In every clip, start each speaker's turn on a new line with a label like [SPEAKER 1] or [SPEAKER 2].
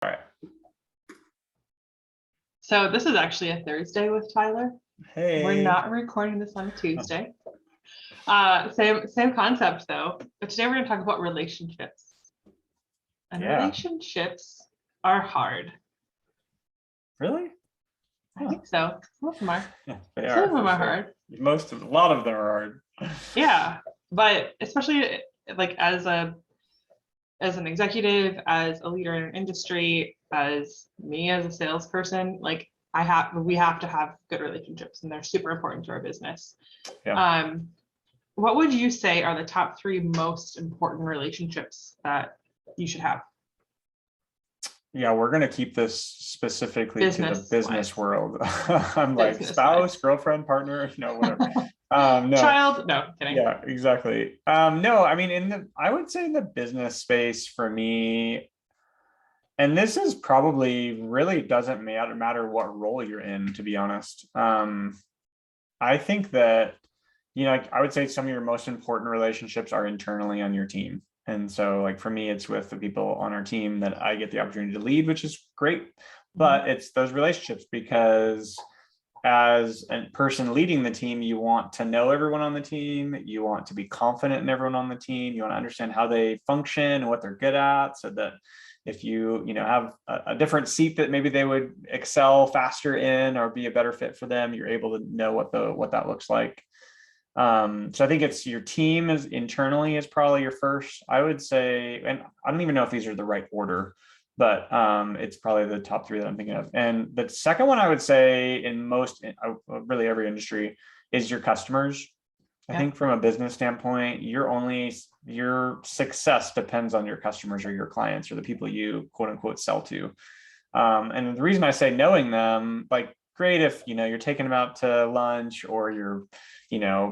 [SPEAKER 1] All right.
[SPEAKER 2] So this is actually a Thursday with Tyler.
[SPEAKER 1] Hey.
[SPEAKER 2] We're not recording this on a Tuesday. Same concept though. But today we're going to talk about relationships. And relationships are hard.
[SPEAKER 1] Really?
[SPEAKER 2] I think so. Some of them are.
[SPEAKER 1] Yeah,
[SPEAKER 2] Some of them are hard.
[SPEAKER 1] A lot of them are hard.
[SPEAKER 2] Yeah, but especially like as an executive, as a leader in an industry, as me as a salesperson, like we have to have good relationships, and they're super important to our business.
[SPEAKER 1] Yeah.
[SPEAKER 2] What would you say are the top 3 most important relationships that you should have?
[SPEAKER 1] Yeah, we're going to keep this specifically to the business world. I'm like spouse, girlfriend, partner, whatever. No.
[SPEAKER 2] Child, no, kidding.
[SPEAKER 1] Yeah, exactly. No, I mean, I would say in the business space for me, and this is probably really doesn't matter what role you're in, to be honest. I think that, I would say some of your most important relationships are internally on your team. And so like for me, it's with the people on our team that I get the opportunity to lead, which is great. But it's those relationships, because as a person leading the team, you want to know everyone on the team. You want to be confident in everyone on the team. You want to understand how they function and what they're good at, so that if you have a different seat that maybe they would excel faster in or be a better fit for them, you're able to know what that looks like. So I think it's your team is internally is probably your first, I would say, and I don't even know if these are the right order, but it's probably the top 3 that I'm thinking of. And the second one I would say in really every industry is your customers. I think from a business standpoint, your success depends on your customers or your clients or the people you quote unquote sell to. And the reason I say knowing them, like, great if you're taking them out to lunch or you're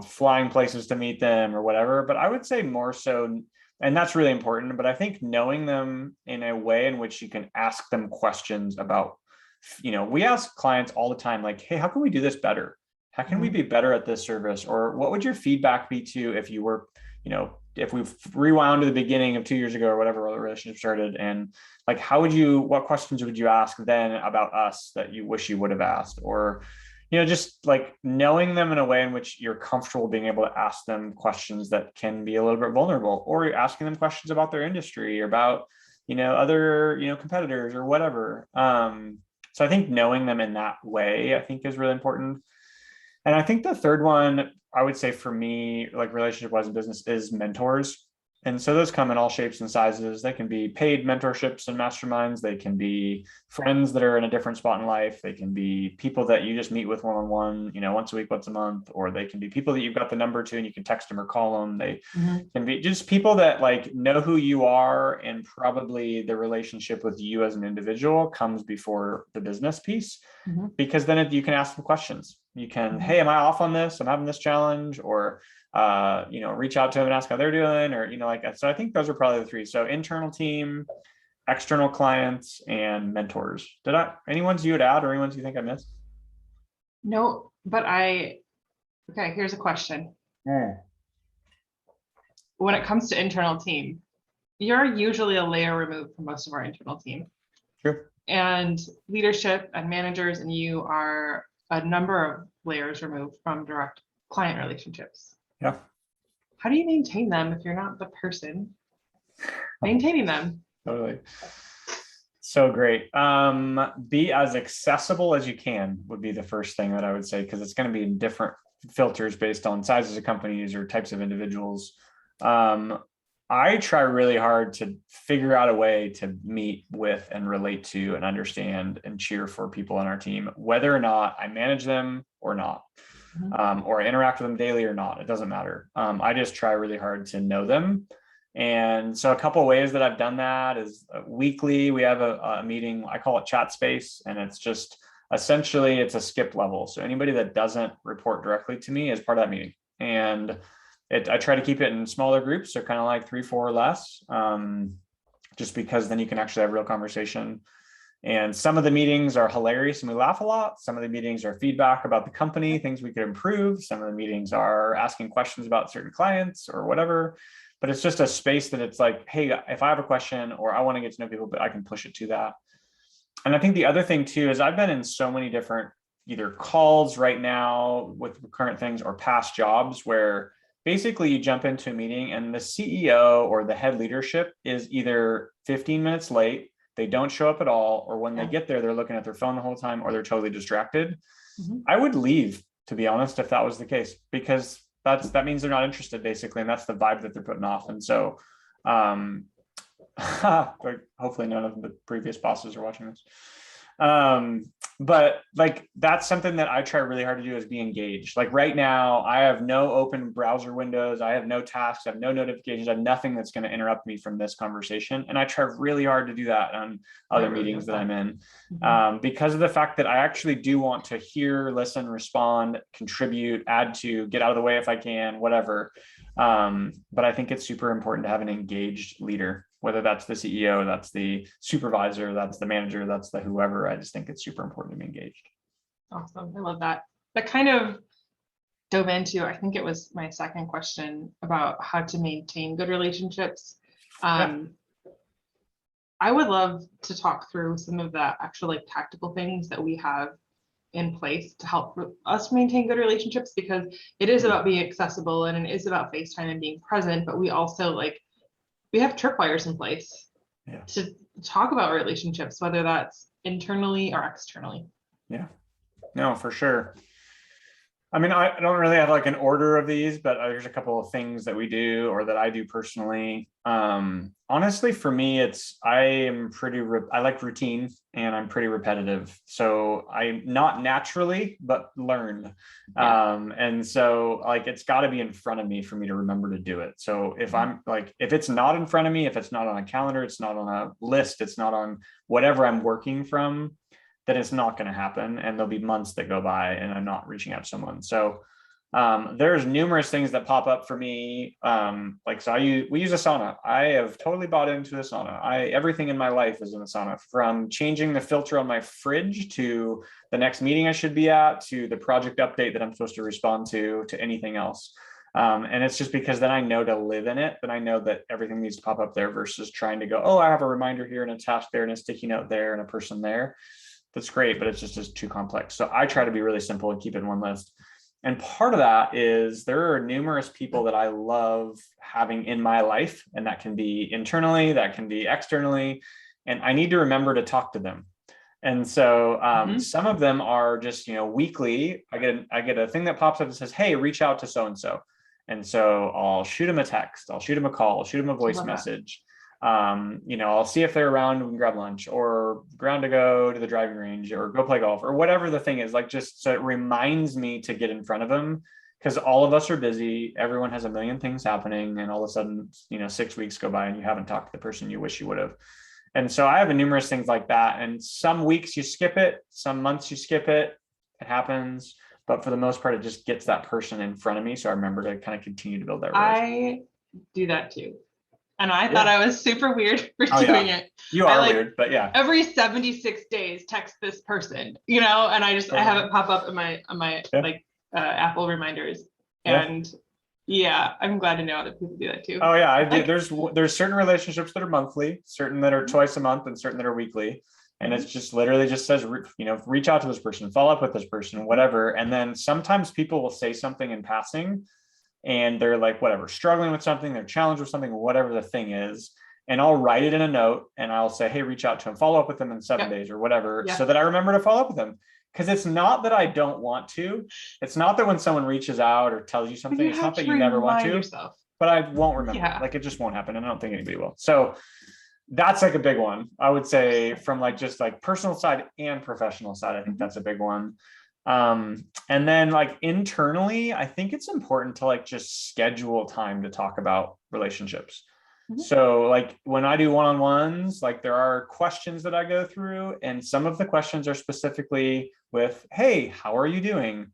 [SPEAKER 1] flying places to meet them or whatever, but I would say more so, and that's really important, but I think knowing them in a way in which you can ask them questions about, we ask clients all the time, like, hey, how can we do this better? How can we be better at this service? Or what would your feedback be to if you were, if we rewound to the beginning of 2 years ago or whatever the relationship started, and like, what questions would you ask then about us that you wish you would have asked? Or, just like knowing them in a way in which you're comfortable being able to ask them questions that can be a little bit vulnerable, or you're asking them questions about their industry or about, other, competitors or whatever. So I think knowing them in that way, I think is really important. And I think the third one, I would say for me, like relationship-wise in business, is mentors. And so those come in all shapes and sizes. They can be paid mentorships and masterminds. They can be friends that are in a different spot in life. They can be people that you just meet with one-on-one, once a week, once a month, or they can be people that you've got the number to and you can text them or call them. They can be just people that like know who you are, and probably the relationship with you as an individual comes before the business piece, because then you can ask them questions. You can, hey, am I off on this? I'm having this challenge, or reach out to them and ask how they're doing, or, so I think those are probably the 3. So internal team, external clients, and mentors. Any ones you would add, or any ones you think I missed?
[SPEAKER 2] No, but okay, here's a question. When it comes to internal team, you're usually a layer removed from most of our internal team.
[SPEAKER 1] Sure.
[SPEAKER 2] And leadership and managers and you are a number of layers removed from direct client relationships.
[SPEAKER 1] Yeah.
[SPEAKER 2] How do you maintain them if you're not the person maintaining them?
[SPEAKER 1] Totally. So great. Be as accessible as you can would be the first thing that I would say, because it's going to be in different filters based on sizes of companies or types of individuals. I try really hard to figure out a way to meet with and relate to and understand and cheer for people on our team, whether or not I manage them or not, or I interact with them daily or not. It doesn't matter. I just try really hard to know them. And so a couple of ways that I've done that is weekly, we have a meeting, I call it chat space. And it's just essentially it's a skip level. So anybody that doesn't report directly to me is part of that meeting. And I try to keep it in smaller groups, so kind of like 3, 4 or less, just because then you can actually have real conversation. And some of the meetings are hilarious and we laugh a lot. Some of the meetings are feedback about the company, things we could improve. Some of the meetings are asking questions about certain clients or whatever. But it's just a space that it's like, hey, if I have a question or I want to get to know people, but I can push it to that. And I think the other thing too is I've been in so many different either calls right now with current things or past jobs where basically you jump into a meeting and the CEO or the head leadership is either 15 minutes late, they don't show up at all, or when they get there, they're looking at their phone the whole time or they're totally distracted. I would leave, to be honest, if that was the case, because that means they're not interested basically. And that's the vibe that they're putting off. And so, hopefully none of the previous bosses are watching this. But like, that's something that I try really hard to do is be engaged. Like right now, I have no open browser windows. I have no tasks. I have no notifications. I have nothing that's going to interrupt me from this conversation. And I try really hard to do that on other meetings that I'm in, because of the fact that I actually do want to hear, listen, respond, contribute, add to, get out of the way if I can, whatever. But I think it's super important to have an engaged leader, whether that's the CEO, that's the supervisor, that's the manager, that's the whoever. I just think it's super important to be engaged.
[SPEAKER 2] Awesome. I love that. That kind of dove into, I think it was my second question about how to maintain good relationships. I would love to talk through some of the actual like tactical things that we have in place to help us maintain good relationships, because it is about being accessible and it is about FaceTime and being present, but we also like, we have tripwires in place to talk about relationships, whether that's internally or externally.
[SPEAKER 1] Yeah, no, for sure. I mean, I don't really have like an order of these, but there's a couple of things that we do or that I do personally. Honestly, for me, I like routine and I'm pretty repetitive. So I'm not naturally, but learned. And so like, it's got to be in front of me for me to remember to do it. So if I'm like, if it's not in front of me, if it's not on a calendar, it's not on a list, it's not on whatever I'm working from, then it's not going to happen. And there'll be months that go by and I'm not reaching out to someone. So there's numerous things that pop up for me. We use Asana. I have totally bought into Asana. Everything in my life is in Asana, from changing the filter on my fridge to the next meeting I should be at, to the project update that I'm supposed to respond to anything else. And it's just because then I know to live in it, then I know that everything needs to pop up there versus trying to go, oh, I have a reminder here and a task there and a sticky note there and a person there. That's great, but it's just too complex. So I try to be really simple and keep it in one list. And part of that is there are numerous people that I love having in my life, and that can be internally, that can be externally, and I need to remember to talk to them. And so some of them are just, weekly, I get a thing that pops up that says, hey, reach out to so-and-so. And so I'll shoot them a text, I'll shoot them a call, I'll shoot them a voice message. I'll see if they're around, we can grab lunch or ground to go to the driving range or go play golf or whatever the thing is, like, just so it reminds me to get in front of them, because all of us are busy. Everyone has a million things happening. And all of a sudden, 6 weeks go by and you haven't talked to the person you wish you would have. And so I have numerous things like that. And some weeks you skip it, some months you skip it, it happens. But for the most part, it just gets that person in front of me. So I remember to kind of continue to build that relationship.
[SPEAKER 2] I do that too. And I thought I was super weird for doing it.
[SPEAKER 1] You are weird, but yeah.
[SPEAKER 2] Every 76 days, text this person, and I have it pop up in my Apple reminders. And I'm glad to know other people do that too.
[SPEAKER 1] Oh yeah, I do. There's certain relationships that are monthly, certain that are twice a month, and certain that are weekly. And it's just literally just says, reach out to this person, follow up with this person, whatever. And then sometimes people will say something in passing, and they're like, whatever, struggling with something, they're challenged with something, whatever the thing is. And I'll write it in a note and I'll say, hey, reach out to them, follow up with them in 7 days or whatever, so that I remember to follow up with them. Because it's not that I don't want to. It's not that when someone reaches out or tells you something, it's not that you never want to, but I won't remember. Like, it just won't happen. And I don't think anybody will. So that's like a big one. I would say from like just like personal side and professional side, I think that's a big one. And then like internally, I think it's important to like just schedule time to talk about relationships. So like when I do one-on-ones, like there are questions that I go through, and some of the questions are specifically with, hey, how are you doing?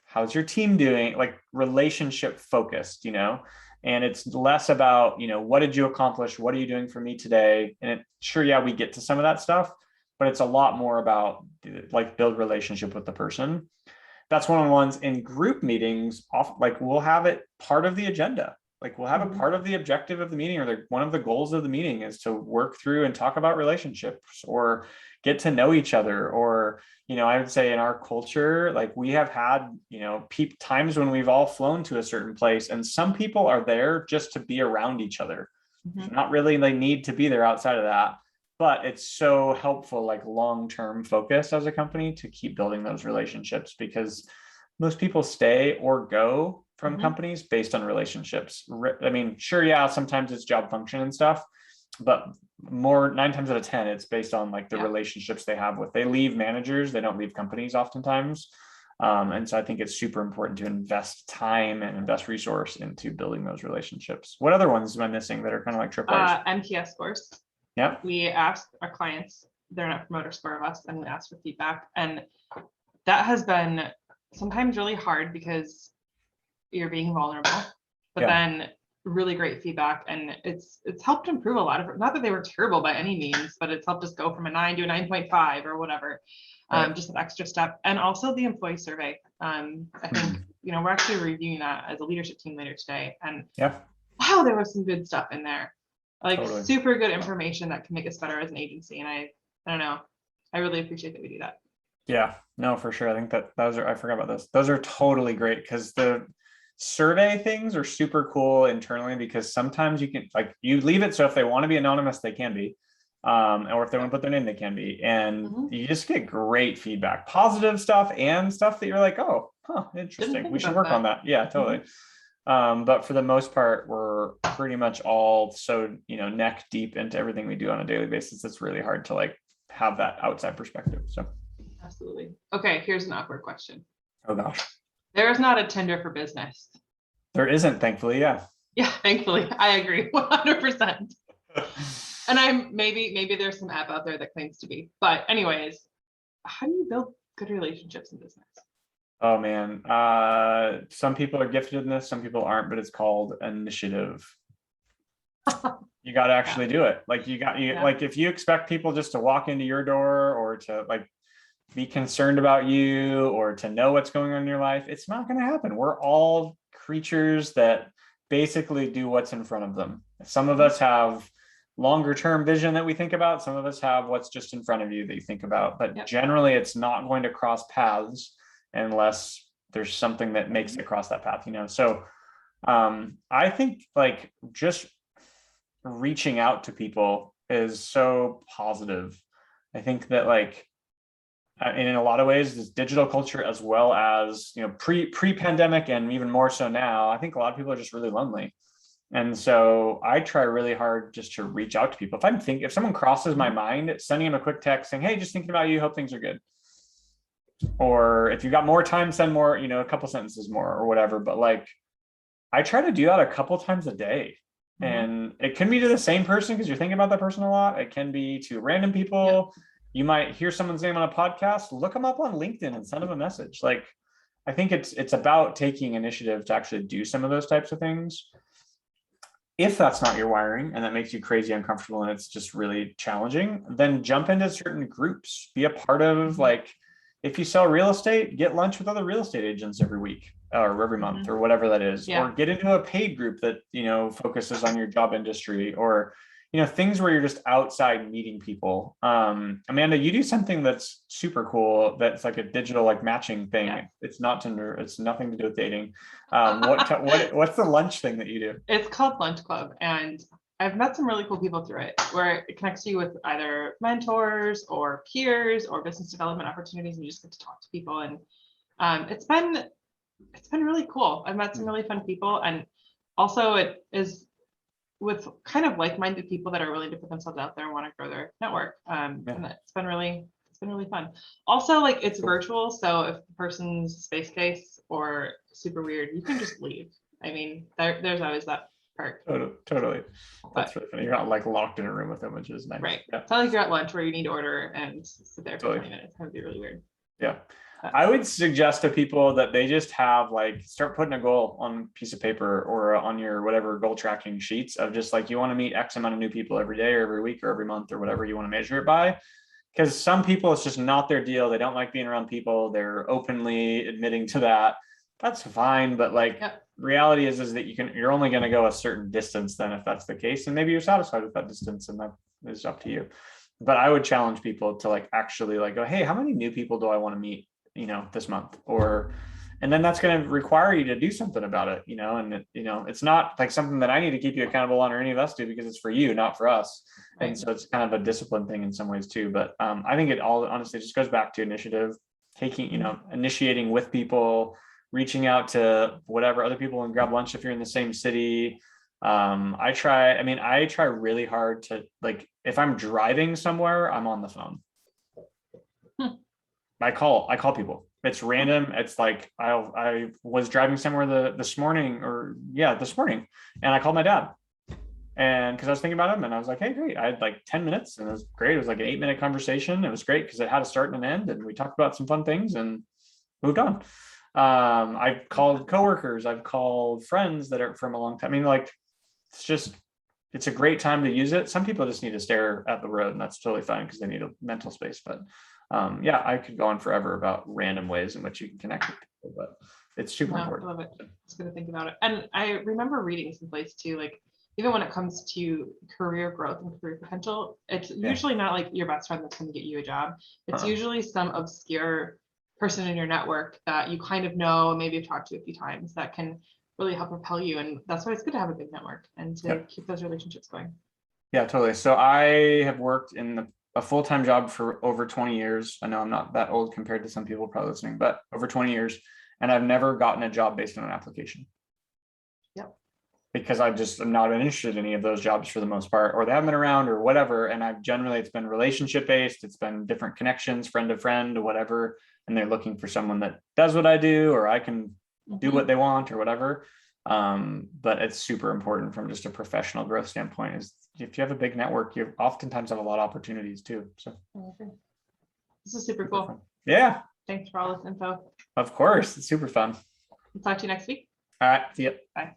[SPEAKER 1] How's your team doing? Like relationship focused, and it's less about, what did you accomplish? What are you doing for me today? And we get to some of that stuff, but it's a lot more about like build relationship with the person. That's one-on-ones. In group meetings, we'll have it part of the agenda. Like we'll have a part of the objective of the meeting, or one of the goals of the meeting is to work through and talk about relationships or get to know each other. Or, I would say in our culture, like we have had, times when we've all flown to a certain place, and some people are there just to be around each other. Not really they need to be there outside of that, but it's so helpful, like long-term focus as a company, to keep building those relationships, because most people stay or go from companies based on relationships. I mean, sure, yeah, sometimes it's job function and stuff, but 9 times out of 10, it's based on like the relationships they have they leave managers, they don't leave companies oftentimes. And so I think it's super important to invest time and invest resource into building those relationships. What other ones am I missing that are kind of like tripwires?
[SPEAKER 2] NPS scores.
[SPEAKER 1] Yeah.
[SPEAKER 2] We asked our clients their Net Promoter Score of us, and we asked for feedback. And that has been sometimes really hard because you're being vulnerable, but then really great feedback. And it's helped improve a lot of it. Not that they were terrible by any means, but it's helped us go from a 9 to a 9.5 or whatever. Just an extra step. And also the employee survey. I think, we're actually reviewing that as a leadership team later today. And wow, there was some good stuff in there. Like super good information that can make us better as an agency. And I don't know, I really appreciate that we do that.
[SPEAKER 1] Yeah, no, for sure. I think that I forgot about those. Those are totally great, because the survey things are super cool internally, because sometimes you can, like, you leave it so if they want to be anonymous, they can be. Or if they want to put their name, they can be. And you just get great feedback, positive stuff and stuff that you're like, oh, interesting. We should work on that. Yeah, totally. But for the most part, we're pretty much all so, neck deep into everything we do on a daily basis. It's really hard to like have that outside perspective. So
[SPEAKER 2] absolutely. Okay, here's an awkward question.
[SPEAKER 1] Oh gosh.
[SPEAKER 2] There is not a Tinder for business.
[SPEAKER 1] There isn't, thankfully. Yeah,
[SPEAKER 2] thankfully. I agree 100%. And maybe there's some app out there that claims to be. But anyways, how do you build good relationships in business?
[SPEAKER 1] Oh man, some people are gifted in this, some people aren't, but it's called initiative. You got to actually do it. Like like if you expect people just to walk into your door or to like be concerned about you or to know what's going on in your life, it's not going to happen. We're all creatures that basically do what's in front of them. Some of us have longer term vision that we think about. Some of us have what's just in front of you that you think about, but generally it's not going to cross paths unless there's something that makes it cross that path, So I think like just reaching out to people is so positive. I think that like, and in a lot of ways, this digital culture, as well as, pre-pandemic and even more so now, I think a lot of people are just really lonely. And so I try really hard just to reach out to people. If someone crosses my mind, sending them a quick text saying, hey, just thinking about you, hope things are good. Or if you've got more time, send more, a couple sentences more or whatever. But like, I try to do that a couple times a day. And it can be to the same person because you're thinking about that person a lot. It can be to random people. You might hear someone's name on a podcast, look them up on LinkedIn and send them a message. Like, I think it's about taking initiative to actually do some of those types of things. If that's not your wiring and that makes you crazy uncomfortable and it's just really challenging, then jump into certain groups, be a part of, like, if you sell real estate, get lunch with other real estate agents every week or every month or whatever that is, or get into a paid group that, focuses on your job industry, or, things where you're just outside meeting people. Amanda, you do something that's super cool. That's like a digital, like matching thing. Yeah. It's not Tinder. It's nothing to do with dating. What's the lunch thing that you do?
[SPEAKER 2] It's called Lunch Club. And I've met some really cool people through it, where it connects you with either mentors or peers or business development opportunities, and you just get to talk to people. And it's been really cool. I've met some really fun people, and also it is with kind of like-minded people that are willing to put themselves out there and want to grow their network. And it's been really fun. Also, like, it's virtual, so if the person's space case or super weird, you can just leave. I mean, there's always that perk.
[SPEAKER 1] Totally. That's really funny. You're not like locked in a room with them, which is nice.
[SPEAKER 2] Right. Yeah. It's not like you're at lunch where you need to order and sit there for 20 minutes. That would be really weird.
[SPEAKER 1] Yeah. I would suggest to people that they just have, like, start putting a goal on a piece of paper or on your whatever goal tracking sheets of just like, you want to meet X amount of new people every day or every week or every month or whatever you want to measure it by. Because some people, it's just not their deal. They don't like being around people. They're openly admitting to that. that's fine. But like,
[SPEAKER 2] Yep.
[SPEAKER 1] reality is that you're only going to go a certain distance then if that's the case. And maybe you're satisfied with that distance and that is up to you. But I would challenge people to like actually like go, hey, how many new people do I want to meet, this month? And then that's going to require you to do something about it, it's not like something that I need to keep you accountable on or any of us do because it's for you, not for us. And
[SPEAKER 2] Right.
[SPEAKER 1] so it's kind of a discipline thing in some ways too. But I think it all honestly just goes back to initiative, taking, initiating with people, reaching out to whatever other people and grab lunch if you're in the same city. I try really hard to like, if I'm driving somewhere, I'm on the phone.
[SPEAKER 2] Hmm.
[SPEAKER 1] I call people. It's random. It's like I was driving somewhere this morning, and I called my dad. And because I was thinking about him, and I was like, hey, great. I had like 10 minutes, and it was great. It was like an 8-minute conversation. It was great because it had a start and an end, and we talked about some fun things and moved on. I've called coworkers, I've called friends that are from a long time. I mean, like, it's a great time to use it. Some people just need to stare at the road, and that's totally fine because they need a mental space. But yeah, I could go on forever about random ways in which you can connect with people, but it's super
[SPEAKER 2] No, I
[SPEAKER 1] important.
[SPEAKER 2] love it. It's good to think about it. And I remember reading someplace too, like even when it comes to career growth and career potential, it's usually not like your best friend that's going to get you a job. It's usually some obscure person in your network that you kind of know and maybe have talked to a few times that can really help propel you. And that's why it's good to have a big network and to keep those relationships going.
[SPEAKER 1] Yeah, totally. So I have worked in a full-time job for over 20 years. I know I'm not that old compared to some people probably listening, but over 20 years. And I've never gotten a job based on an application.
[SPEAKER 2] Yep.
[SPEAKER 1] Because I'm not been interested in any of those jobs for the most part, or they haven't been around or whatever. And it's been relationship based. It's been different connections, friend to friend or whatever. And they're looking for someone that does what I do, or I can do what they want or whatever. But it's super important from just a professional growth standpoint is if you have a big network, you oftentimes have a lot of opportunities too. So
[SPEAKER 2] this is super cool.
[SPEAKER 1] Fun. Yeah.
[SPEAKER 2] Thanks for all this info.
[SPEAKER 1] Of course. It's super fun.
[SPEAKER 2] I'll talk to you next week.
[SPEAKER 1] All right. See ya.
[SPEAKER 2] Bye.